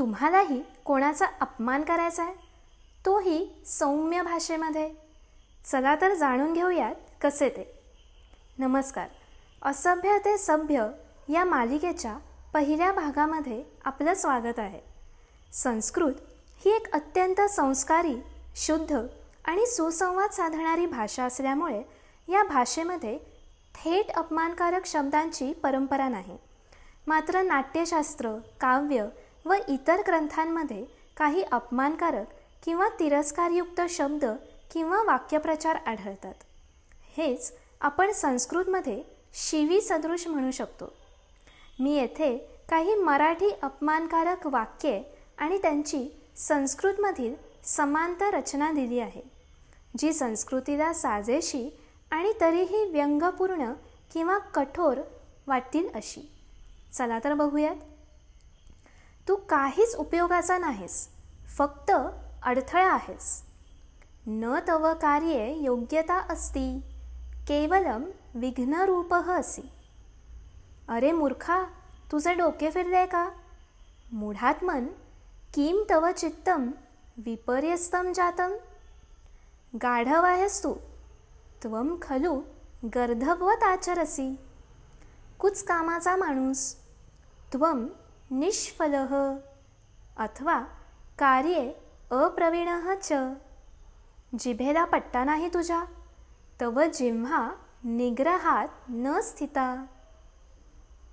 तुम्हालाही कोणाचा अपमान करायचा आहे, तोही सौम्य भाषेमध्ये? चला तर जाणून घेऊयात कसे ते. नमस्कार. असभ्य ते सभ्य या मालिकेच्या पहिल्या भागामध्ये आपलं स्वागत आहे. संस्कृत ही एक अत्यंत संस्कारी, शुद्ध आणि सुसंवाद साधणारी भाषा असल्यामुळे या भाषेमध्ये थेट अपमानकारक शब्दांची परंपरा नाही. मात्र नाट्यशास्त्र, काव्य व इतर ग्रंथांमध्ये काही अपमानकारक किंवा तिरस्कारयुक्त शब्द किंवा वाक्यप्रचार आढळतात. हेच आपण संस्कृतमध्ये शिवी सदृश म्हणू शकतो. मी येथे काही मराठी अपमानकारक वाक्ये आणि त्यांची संस्कृतमधील समांतर रचना दिली आहे, जी संस्कृतीला साजेशी आणि तरीही व्यंगपूर्ण किंवा कठोर वाटतील अशी. चला तर बघूयात. तू काहीच उपयोगाचा नाहीस, फक्त अडथळा आहेस. न तव कार्ये योग्यता अस्ति, केवलम विघ्नरूपः असि. अरे मूर्खा, तुझे डोके फिरले का? मूढात्मन, किम तव चित्तम विपर्यस्तम जातम. गाढव आहेस तू, त्वम खलु गर्धभवत आचरसी. कुच कामाचा माणूस, त्वम निष्फलः अथवा कार्ये अप्रवीणः च. जिभेला पट्टा नाही तुझ्या, तव जिव्हा निग्रहात न स्थिता.